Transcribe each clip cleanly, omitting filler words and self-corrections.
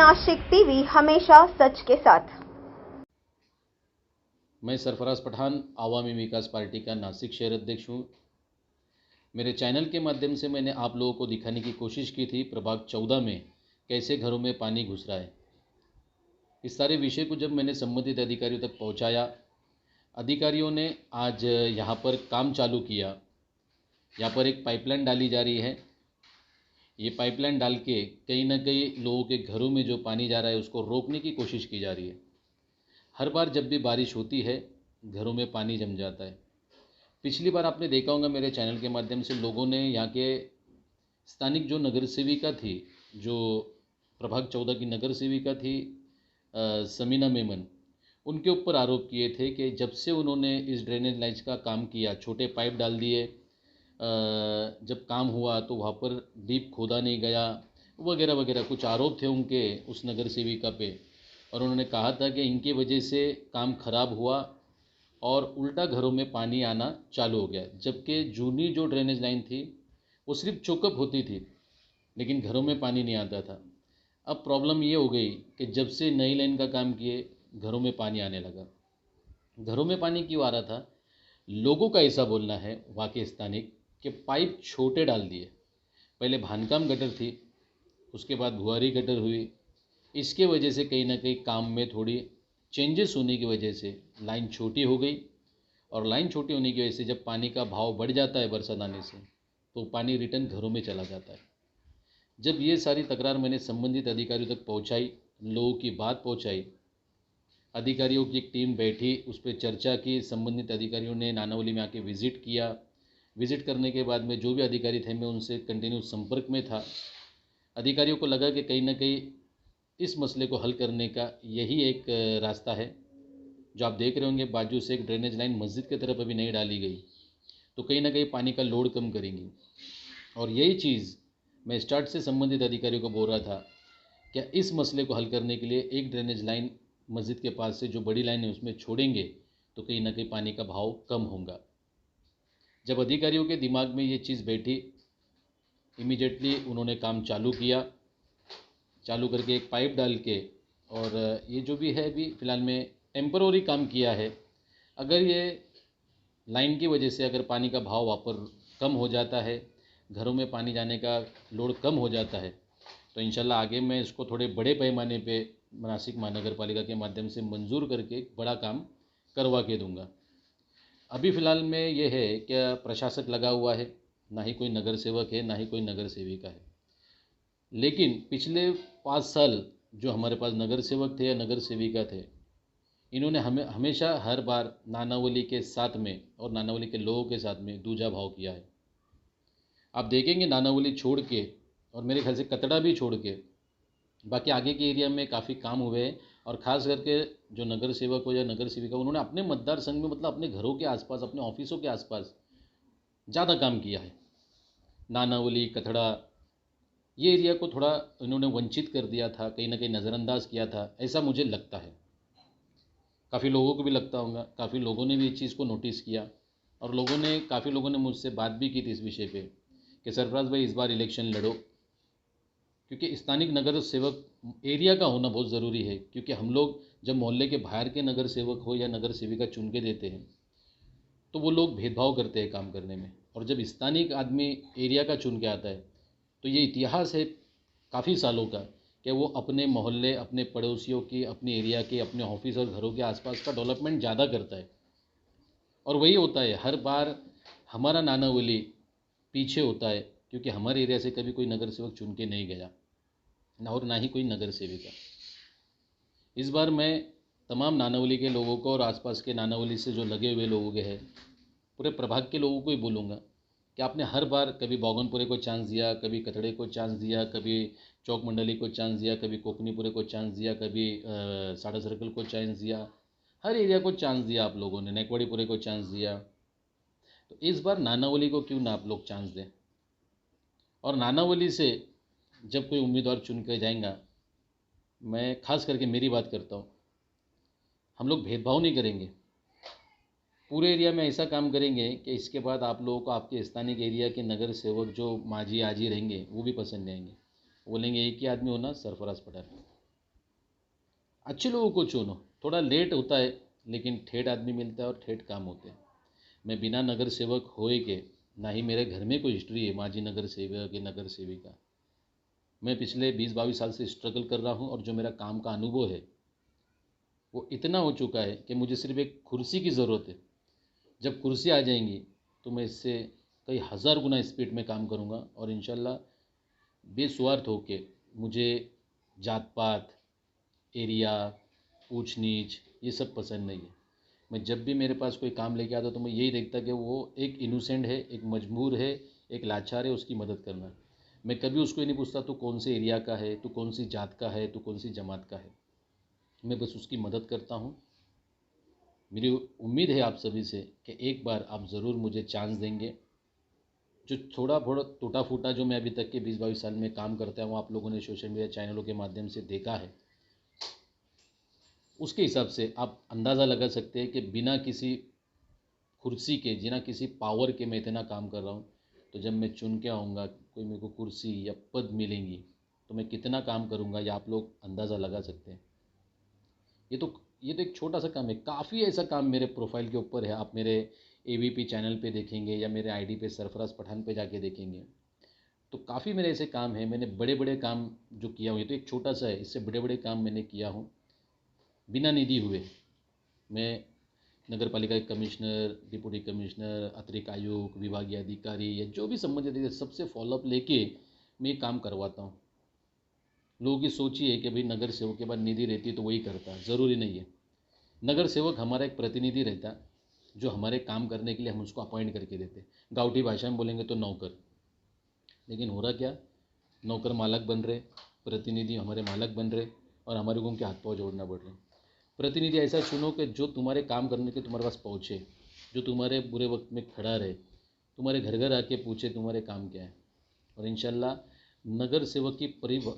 Nashik TV, हमेशा सच के साथ। मैं सरफराज पठान आवामी विकास पार्टी का नासिक शहर अध्यक्ष हूँ। मेरे चैनल के माध्यम से मैंने आप लोगों को दिखाने की कोशिश की थी प्रभाग 14 में कैसे घरों में पानी घुस रहा है। इस सारे विषय को जब मैंने संबंधित अधिकारियों तक पहुँचाया, अधिकारियों ने आज यहाँ पर काम चालू किया। यहाँ पर एक पाइपलाइन डाली जा रही है। ये पाइपलाइन डाल के कहीं ना कहीं लोगों के घरों में जो पानी जा रहा है उसको रोकने की कोशिश की जा रही है। हर बार जब भी बारिश होती है घरों में पानी जम जाता है। पिछली बार आपने देखा होगा मेरे चैनल के माध्यम से लोगों ने यहाँ के स्थानिक जो नगर सेविका थी, जो प्रभाग 14 की नगर सेविका थी समीना मेमन, उनके ऊपर आरोप किए थे कि जब से उन्होंने इस ड्रेनेज लाइन्स का काम किया, छोटे पाइप डाल दिए, जब काम हुआ तो वहाँ पर डीप खोदा नहीं गया, वगैरह वगैरह कुछ आरोप थे उनके उस नगर सेविका पे। और उन्होंने कहा था कि इनकी वजह से काम खराब हुआ और उल्टा घरों में पानी आना चालू हो गया। जबकि जूनी जो ड्रेनेज लाइन थी वो सिर्फ चोकअप होती थी लेकिन घरों में पानी नहीं आता था। अब प्रॉब्लम ये हो गई कि जब से नई लाइन का काम किए घरों में पानी आने लगा। घरों में पानी क्यों आ रहा था? लोगों का ऐसा बोलना है वाकई स्थानिक कि पाइप छोटे डाल दिए। पहले भानकाम गटर थी, उसके बाद भुआरी गटर हुई। इसके वजह से कहीं ना कहीं काम में थोड़ी चेंजेस होने की वजह से लाइन छोटी हो गई। और लाइन छोटी होने की वजह से जब पानी का भाव बढ़ जाता है बरसात आने से, तो पानी रिटर्न घरों में चला जाता है। जब ये सारी तकरार मैंने संबंधित अधिकारियों तक पहुंचाई, लोगों की बात पहुंचाई, अधिकारियों की एक टीम बैठी, उस पर चर्चा की। संबंधित अधिकारियों ने नानावली में आके विज़िट किया। विज़िट करने के बाद में जो भी अधिकारी थे मैं उनसे कंटिन्यू संपर्क में था। अधिकारियों को लगा कि कहीं ना कहीं इस मसले को हल करने का यही एक रास्ता है। जो आप देख रहे होंगे बाजू से एक ड्रेनेज लाइन मस्जिद की तरफ अभी नहीं डाली गई, तो कहीं ना कहीं पानी का लोड कम करेंगी। और यही चीज़ मैं स्टार्ट से संबंधित अधिकारियों को बोल रहा था, क्या इस मसले को हल करने के लिए एक ड्रेनेज लाइन मस्जिद के पास से जो बड़ी लाइन है उसमें छोड़ेंगे तो कहीं ना कहीं पानी का भाव कम होगा। जब अधिकारियों के दिमाग में ये चीज़ बैठी, इमीडिएटली उन्होंने काम चालू किया। चालू करके एक पाइप डाल के, और ये जो भी है अभी फ़िलहाल में टेम्पररी काम किया है। अगर ये लाइन की वजह से अगर पानी का भाव वहाँ पर कम हो जाता है, घरों में पानी जाने का लोड कम हो जाता है, तो इंशाल्लाह आगे मैं इसको थोड़े बड़े पैमाने पे नासिक महानगर पालिका के माध्यम से मंजूर करके बड़ा काम करवा के दूंगा। अभी फ़िलहाल में ये है क्या प्रशासक लगा हुआ है, ना ही कोई नगर सेवक है, ना ही कोई नगर सेविका है। लेकिन पिछले 5 साल जो हमारे पास नगर सेवक थे या नगर सेविका थे, इन्होंने हमेशा हर बार नानावली के साथ में और नानावली के लोगों के साथ में दूजा भाव किया है। आप देखेंगे नानावली छोड़ के, और मेरे ख्याल से कतड़ा भी छोड़ के, बाकी आगे के एरिया में काफ़ी काम हुए हैं। और ख़ास करके जो नगर सेवक हो या नगर सेविका, उन्होंने अपने मतदार संघ में, मतलब अपने घरों के आसपास, अपने ऑफिसों के आसपास ज़्यादा काम किया है। नानावली, कथड़ा, ये एरिया को थोड़ा इन्होंने वंचित कर दिया था, कहीं ना कहीं नज़रअंदाज किया था, ऐसा मुझे लगता है। काफ़ी लोगों को भी लगता होगा, काफ़ी लोगों ने भी इस चीज़ को नोटिस किया। और काफ़ी लोगों ने मुझसे बात भी की थी इस विषय पे कि सरफराज भाई इस बार इलेक्शन लड़ो, क्योंकि स्थानिक नगर सेवक एरिया का होना बहुत ज़रूरी है। क्योंकि हम लोग जब मोहल्ले के बाहर के नगर सेवक हो या नगर सेविका चुन के देते हैं तो वो लोग भेदभाव करते हैं काम करने में, और जब स्थानिक आदमी एरिया का चुन के आता है तो ये इतिहास है काफ़ी सालों का कि वो अपने मोहल्ले, अपने पड़ोसियों की, अपने एरिया के, अपने ऑफिस और घरों के आसपास का डेवलपमेंट ज़्यादा करता है। और वही होता है हर बार, हमारा नानावली पीछे होता है क्योंकि हमारे एरिया से कभी कोई नगर सेवक चुन के नहीं गया, और ना ही कोई नगर सेविका। इस बार मैं तमाम नानावली के लोगों को और आसपास के नानावली से जो लगे हुए लोगों के हैं, पूरे प्रभाग के लोगों को ही बोलूँगा कि आपने हर बार कभी बागनपुरे को चांस दिया, कभी कथड़े को चांस दिया, कभी चौक मंडली को चांस दिया, कभी कोकनीपुरे को चांस दिया, कभी साड़ा सर्कल को चांस दिया, हर एरिया को चांस दिया आप लोगों ने, नेकवाड़ीपुरे को चांस दिया। तो इस बार नानावली को क्यों ना आप लोग चांस दें। और नानावली से जब कोई उम्मीदवार चुन कर जाएगा, मैं खास करके मेरी बात करता हूँ, हम लोग भेदभाव नहीं करेंगे, पूरे एरिया में ऐसा काम करेंगे कि इसके बाद आप लोगों को आपके स्थानिक एरिया के नगर सेवक जो माजी आजी रहेंगे वो भी पसंद नहीं आएंगे। बोलेंगे एक ही आदमी होना, सरफराज पठान। अच्छे लोगों को चुनो। थोड़ा लेट होता है लेकिन ठेठ आदमी मिलता है और ठेठ काम होते हैं। मैं बिना नगर सेवक होए के, ना ही मेरे घर में कोई हिस्ट्री है मांझी नगर सेवक या नगर सेविका। मैं पिछले 20-22 साल से स्ट्रगल कर रहा हूँ और जो मेरा काम का अनुभव है वो इतना हो चुका है कि मुझे सिर्फ एक कुर्सी की ज़रूरत है। जब कुर्सी आ जाएंगी तो मैं इससे कई हज़ार गुना स्पीड में काम करूँगा और इंशाल्लाह बेस्वार्थ होके, मुझे जात पात, एरिया, ऊंच नीच ये सब पसंद नहीं है। मैं जब भी मेरे पास कोई काम लेके आता तो मैं यही देखता कि वो एक इनोसेंट है, एक मजबूर है, एक लाचार है, उसकी मदद करना। मैं कभी उसको ये नहीं पूछता तू कौन से एरिया का है, तू कौन सी जात का है, तू कौन सी जमात का है। मैं बस उसकी मदद करता हूँ। मेरी उम्मीद है आप सभी से कि एक बार आप ज़रूर मुझे चांस देंगे। जो थोड़ा बहुत टूटा फूटा जो मैं अभी तक के 20-22 साल में काम करता हूँ, आप लोगों ने सोशल मीडिया चैनलों के माध्यम से देखा है, उसके हिसाब से आप अंदाज़ा लगा सकते हैं कि बिना किसी कुर्सी के, बिना किसी पावर के मैं इतना काम कर रहा हूँ। तो जब मैं चुन के आऊँगा, कोई मेरे को कुर्सी या पद मिलेंगी, तो मैं कितना काम करूँगा ये आप लोग अंदाज़ा लगा सकते हैं। ये तो ये तो एक छोटा सा काम है। काफ़ी ऐसा काम मेरे प्रोफाइल के ऊपर है। आप मेरे AVP चैनल पे देखेंगे या मेरे ID पे सरफराज पठान पे जाके देखेंगे तो काफ़ी मेरे ऐसे काम हैं। मैंने बड़े बड़े काम जो किया हूँ, ये तो एक छोटा सा है, इससे बड़े बड़े काम मैंने किया हूँ बिना निधि हुए। मैं नगर पालिका के कमिश्नर, डिप्टी कमिश्नर, अतिरिक्त आयुक्त, विभागीय अधिकारी या जो भी संबंधित अधिकारी सबसे फॉलोअप लेके मैं ये काम करवाता हूँ। लोगों की सोच ही है कि भाई नगर सेवक के बाद निधि रहती है तो वही करता है, ज़रूरी नहीं है। नगर सेवक हमारा एक प्रतिनिधि रहता है जो हमारे काम करने के लिए हम उसको अपॉइंट करके देते हैं। गाँवठी भाषा में बोलेंगे तो नौकर। लेकिन हो रहा क्या, नौकर मालक बन रहे, प्रतिनिधि हमारे मालक बन रहे और हमारे को उनके हाथ पाँव जोड़ना पड़ रहे। प्रतिनिधि ऐसा चुनो कि जो तुम्हारे काम करने के तुम्हारे पास पहुँचे, जो तुम्हारे बुरे वक्त में खड़ा रहे, तुम्हारे घर घर आके पूछे तुम्हारे काम क्या है। और इंशाल्लाह नगर सेवक की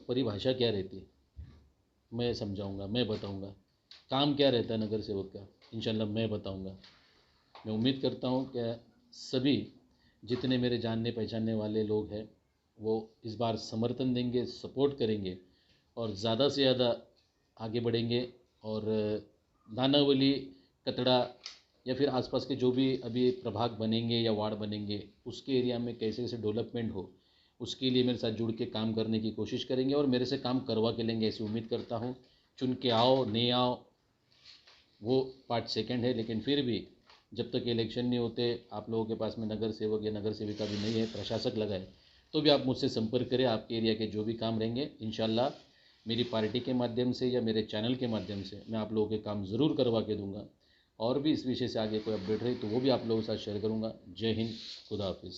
परिभाषा क्या रहती है मैं समझाऊंगा, मैं बताऊंगा। काम क्या रहता है नगर सेवक का, इंशाल्लाह मैं बताऊंगा। मैं उम्मीद करता हूँ कि सभी जितने मेरे जानने पहचानने वाले लोग हैं वो इस बार समर्थन देंगे, सपोर्ट करेंगे और ज़्यादा से ज़्यादा आगे बढ़ेंगे। और नानावली, कतड़ा या फिर आसपास के जो भी अभी प्रभाग बनेंगे या वार्ड बनेंगे उसके एरिया में कैसे कैसे डेवलपमेंट हो, उसके लिए मेरे साथ जुड़ के काम करने की कोशिश करेंगे और मेरे से काम करवा के लेंगे, ऐसी उम्मीद करता हूँ। चुन के आओ नहीं आओ वो पार्ट सेकंड है, लेकिन फिर भी जब तक इलेक्शन नहीं होते, आप लोगों के पास में नगर सेवक या नगर सेविका भी नहीं है, प्रशासक लगा है, तो भी आप मुझसे संपर्क करें। आपके एरिया के जो भी काम रहेंगे इंशाल्लाह मेरी पार्टी के माध्यम से या मेरे चैनल के माध्यम से मैं आप लोगों के काम ज़रूर करवा के दूंगा। और भी इस विषय से आगे कोई अपडेट रही तो वो भी आप लोगों के साथ शेयर करूँगा। जय हिंद, खुदा हाफिज़।